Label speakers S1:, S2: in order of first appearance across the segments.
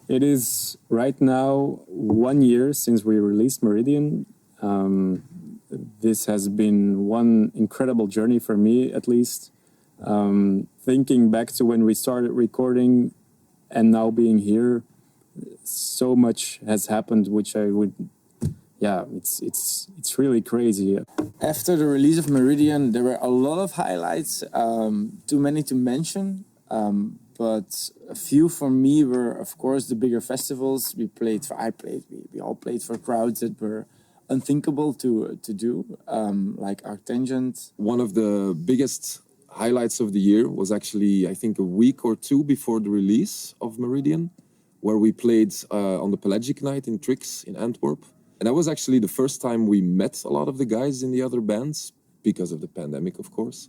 S1: It is right now 1 year since we released Meridian. This has been one incredible journey for me, at least. Thinking back to when we started recording and now being here, so much has happened, which I would, yeah, it's really crazy.
S2: After the release of Meridian, there were a lot of highlights, too many to mention. But a few for me were, of course, the bigger festivals. We all played for crowds that were unthinkable to do, like Arctangent.
S3: One of the biggest highlights of the year was actually, I think, a week or two before the release of Meridian, where we played on the Pelagic night in Trix in Antwerp. And that was actually the first time we met a lot of the guys in the other bands, because of the pandemic, of course.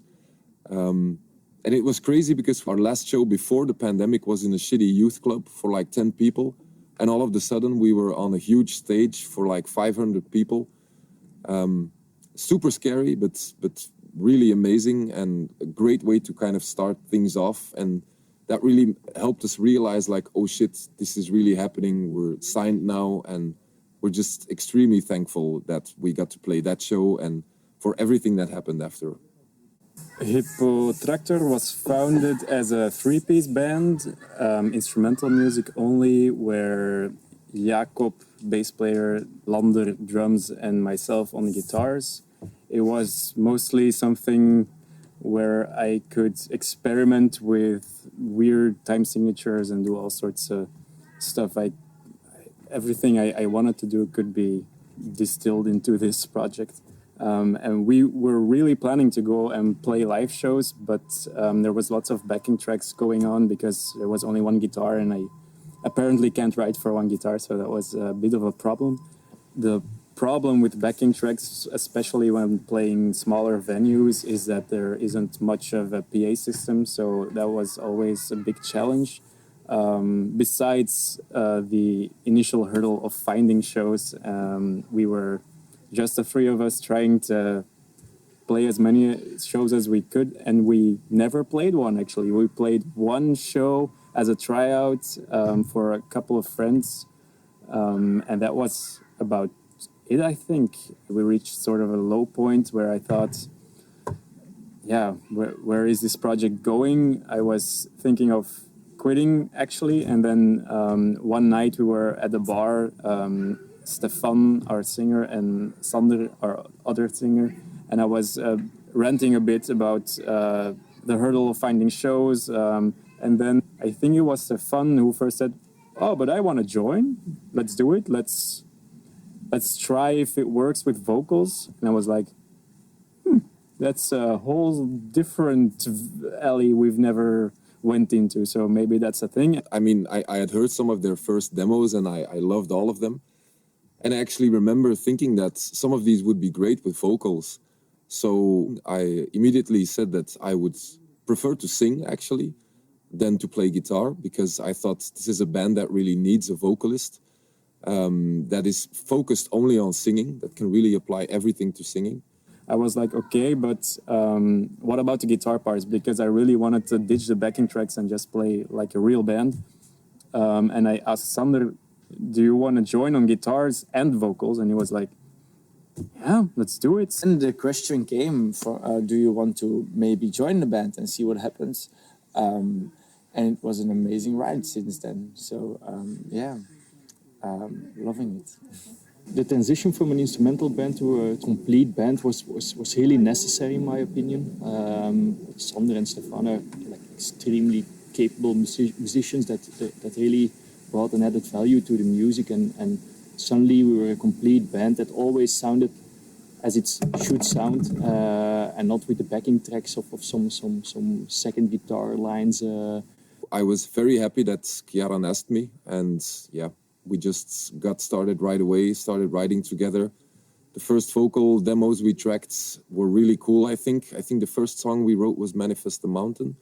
S3: And it was crazy because our last show before the pandemic was in a shitty youth club for like 10 people. And all of a sudden we were on a huge stage for like 500 people. Super scary, but really amazing and a great way to kind of start things off. And that really helped us realize like, oh shit, this is really happening. We're signed now, and we're just extremely thankful that we got to play that show and for everything that happened after.
S1: HIPPOTRAKTOR was founded as a three-piece band, instrumental music only, where Jacob, bass player, Lander, drums, and myself on guitars. It was mostly something where I could experiment with weird time signatures and do all sorts of stuff. Everything I wanted to do could be distilled into this project. And we were really planning to go and play live shows, but there was lots of backing tracks going on because there was only one guitar, and I apparently can't write for one guitar, so that was a bit of a problem. The problem with backing tracks, especially when playing smaller venues, is that there isn't much of a PA system, so that was always a big challenge. Besides the initial hurdle of finding shows, we were just the three of us trying to play as many shows as we could, and we never played one, actually. We played one show as a tryout for a couple of friends, and that was about it, I think. We reached sort of a low point where I thought, yeah, where is this project going? I was thinking of quitting, actually, and then one night we were at the bar, Stefan, our singer, and Sander, our other singer, and I was ranting a bit about the hurdle of finding shows, and then I think it was Stefan who first said, "Oh, but I want to join. Let's do it. Let's try if it works with vocals." And I was like, that's a whole different alley we've never went into, so maybe that's a thing.
S3: I mean, I had heard some of their first demos, and I loved all of them. And I actually remember thinking that some of these would be great with vocals. So I immediately said that I would prefer to sing, actually, than to play guitar, because I thought this is a band that really needs a vocalist that is focused only on singing, that can really apply everything to singing.
S1: I was like, okay, but what about the guitar parts? Because I really wanted to ditch the backing tracks and just play like a real band. And I asked Sander, do you want to join on guitars and vocals? And he was like, yeah, let's do it.
S2: And the question came for, do you want to maybe join the band and see what happens? And it was an amazing ride since then. So, yeah, loving it.
S4: The transition from an instrumental band to a complete band was really necessary, in my opinion. Sander and Stefan are like extremely capable musicians that really brought an added value to the music, and suddenly we were a complete band that always sounded as it should sound, and not with the backing tracks of some second guitar lines.
S3: I was very happy that Chiaran asked me, and yeah, we just got started right away, started writing together. The first vocal demos we tracked were really cool, I think. I think the first song we wrote was Manifest the Mountain,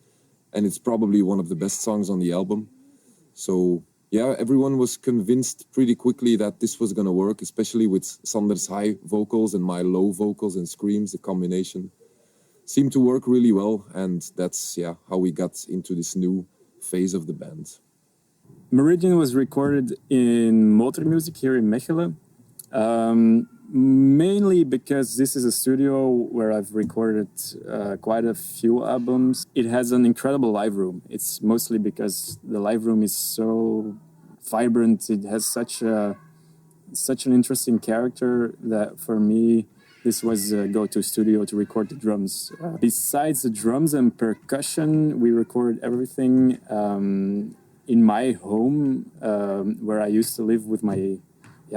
S3: and it's probably one of the best songs on the album. So yeah, everyone was convinced pretty quickly that this was going to work, especially with Sander's high vocals and my low vocals and screams. The combination seemed to work really well, and that's how we got into this new phase of the band.
S1: Meridian was recorded in Motormusic here in Mechelen. Mainly because this is a studio where I've recorded quite a few albums. It has an incredible live room. It's mostly because the live room is so vibrant. It has such an interesting character that for me, this was a go-to studio to record the drums. Besides the drums and percussion, we recorded everything in my home where I used to live with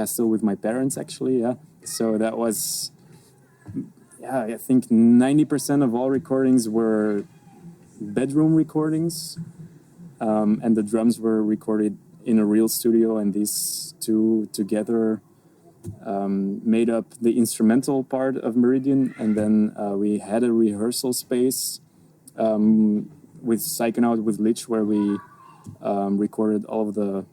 S1: still with my parents actually, yeah. So that was, I think 90% of all recordings were bedroom recordings, and the drums were recorded in a real studio, and these two together made up the instrumental part of Meridian, and then we had a rehearsal space with Psychonaut with Lich where we recorded all of the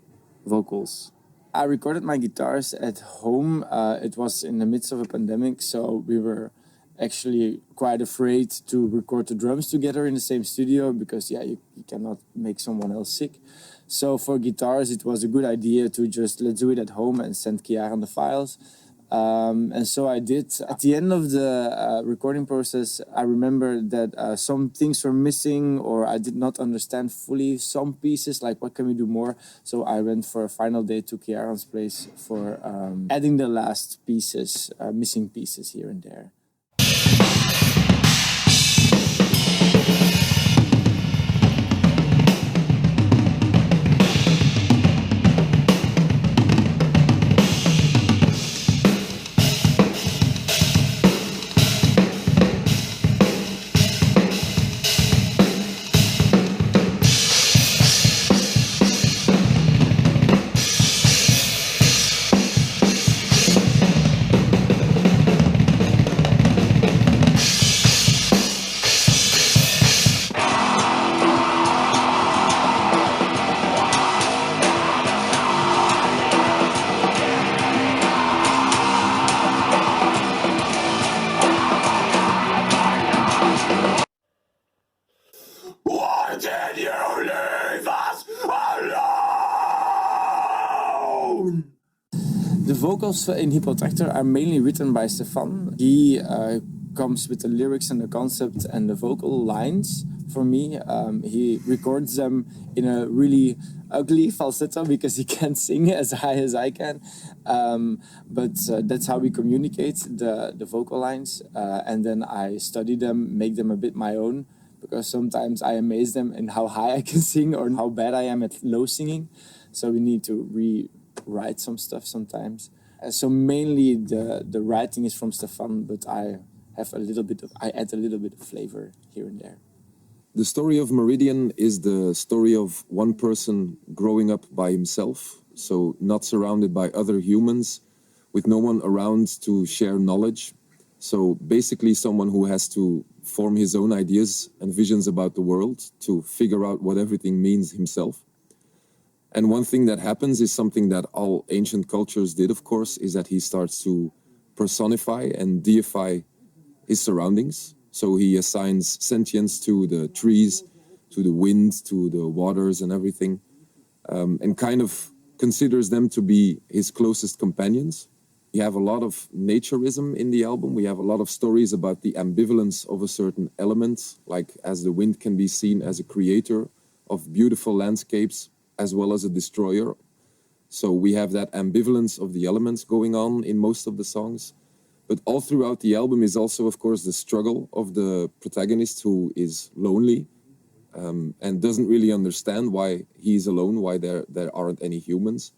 S1: vocals.
S2: I recorded my guitars at home. It was in the midst of a pandemic, so we were actually quite afraid to record the drums together in the same studio because, you cannot make someone else sick. So for guitars, it was a good idea to just let's do it at home and send Chiaran the files. And so I did. At the end of the recording process, I remember that some things were missing or I did not understand fully some pieces, like what can we do more? So I went for a final day to Chiaran's place for adding the last pieces, missing pieces here and there. The vocals in HIPPOTRAKTOR are mainly written by Stefan. He comes with the lyrics and the concept and the vocal lines for me. He records them in a really ugly falsetto because he can't sing as high as I can. But that's how we communicate the vocal lines. And then I study them, make them a bit my own, because sometimes I amaze them in how high I can sing or how bad I am at low singing. So we need to rewrite some stuff sometimes. So mainly the writing is from Stefan, but I add a little bit of flavor here and there.
S3: The story of Meridian is the story of one person growing up by himself, so not surrounded by other humans, with no one around to share knowledge. So basically someone who has to form his own ideas and visions about the world to figure out what everything means himself. And one thing that happens is something that all ancient cultures did, of course, is that he starts to personify and deify his surroundings. So he assigns sentience to the trees, to the wind, to the waters and everything, and kind of considers them to be his closest companions. We have a lot of naturism in the album. We have a lot of stories about the ambivalence of a certain element, like as the wind can be seen as a creator of beautiful landscapes, as well as a destroyer. So we have that ambivalence of the elements going on in most of the songs. But all throughout the album is also, of course, the struggle of the protagonist who is lonely and doesn't really understand why he's alone, why there aren't any humans.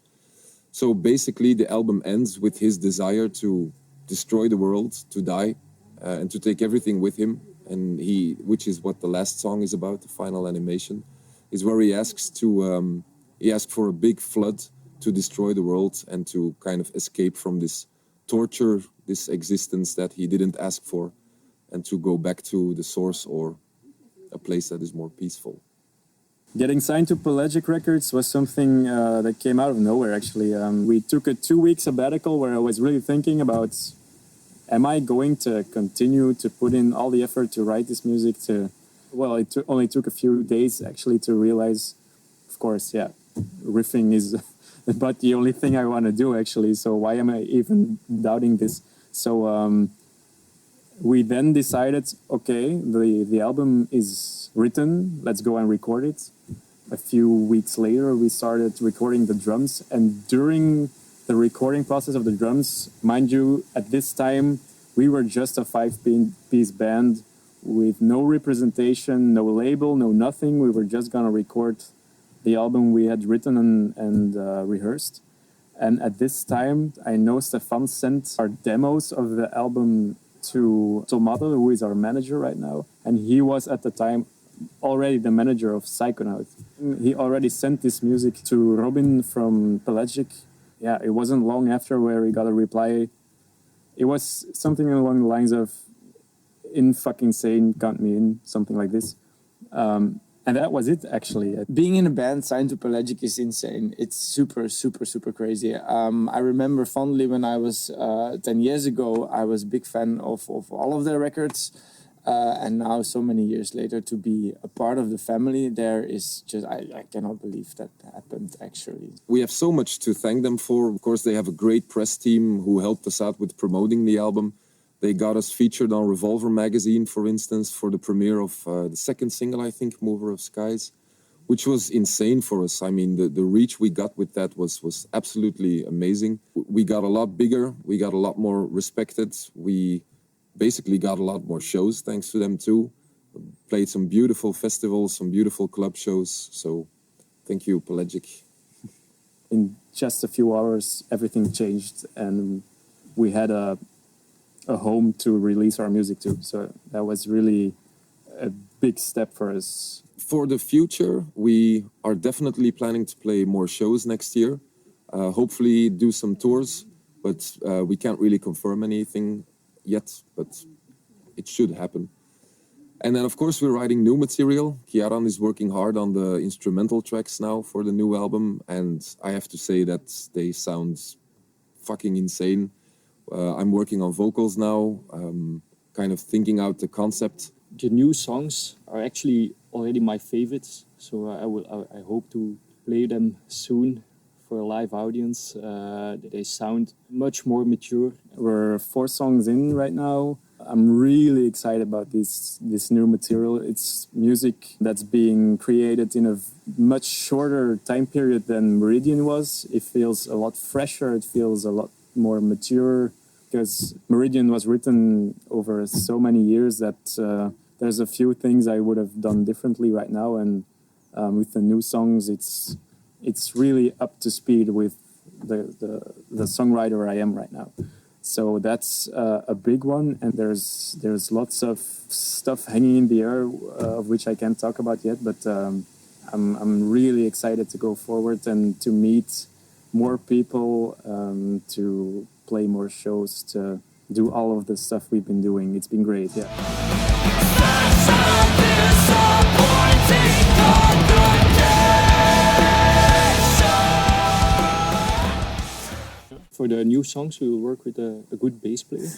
S3: So basically the album ends with his desire to destroy the world, to die, and to take everything with him. And which is what the last song is about, the final animation, is where he asks for a big flood to destroy the world and to kind of escape from this torture, this existence that he didn't ask for, and to go back to the source or a place that is more peaceful.
S1: Getting signed to Pelagic Records was something that came out of nowhere, actually. We took a 2-week sabbatical where I was really thinking about, am I going to continue to put in all the effort to write this music? It only took a few days, actually, to realize, of course, riffing is but the only thing I want to do actually. So why am I even doubting this? So we then decided, okay, the album is written, let's go and record it. A few weeks later, we started recording the drums, and during the recording process of the drums, mind you, at this time, we were just a 5-piece band with no representation, no label, no nothing. We were just gonna record the album we had written and rehearsed. And at this time, I know Stefan sent our demos of the album to Tomato, who is our manager right now. And he was at the time already the manager of Psychonaut. He already sent this music to Robin from Pelagic. Yeah, it wasn't long after where we got a reply. It was something along the lines of, in fucking sane, count me in, something like this. And that was it, actually.
S2: Being in a band signed to Pelagic is insane. It's super, super, super crazy. I remember fondly when I was 10 years ago, I was a big fan of all of their records. And now, so many years later, to be a part of the family there is just, I cannot believe that happened, actually.
S3: We have so much to thank them for. Of course, they have a great press team who helped us out with promoting the album. They got us featured on Revolver magazine, for instance, for the premiere of the second single, I think, Mover of Skies, which was insane for us. I mean, the reach we got with that was absolutely amazing. We got a lot bigger. We got a lot more respected. We basically got a lot more shows thanks to them too. Played some beautiful festivals, some beautiful club shows. So thank you, Pelagic.
S1: In just a few hours, everything changed, and we had a home to release our music to. So that was really a big step for us.
S3: For the future, we are definitely planning to play more shows next year. Hopefully do some tours, but we can't really confirm anything yet, but it should happen. And then, of course, we're writing new material. Chiaran is working hard on the instrumental tracks now for the new album, and I have to say that they sound fucking insane. I'm working on vocals now, kind of thinking out the concept.
S4: The new songs are actually already my favorites, so I hope to play them soon for a live audience. They sound much more mature.
S1: We're 4 songs in right now. I'm really excited about this new material. It's music that's being created in a much shorter time period than Meridian was. It feels a lot fresher. It feels a lot more mature, because Meridian was written over so many years that there's a few things I would have done differently right now. And with the new songs, it's really up to speed with the songwriter I am right now. So that's a big one, and there's lots of stuff hanging in the air of which I can't talk about yet. But I'm really excited to go forward and to meet more people, to play more shows, to do all of the stuff we've been doing. It's been great, yeah.
S4: For the new songs, we will work with a good bass player.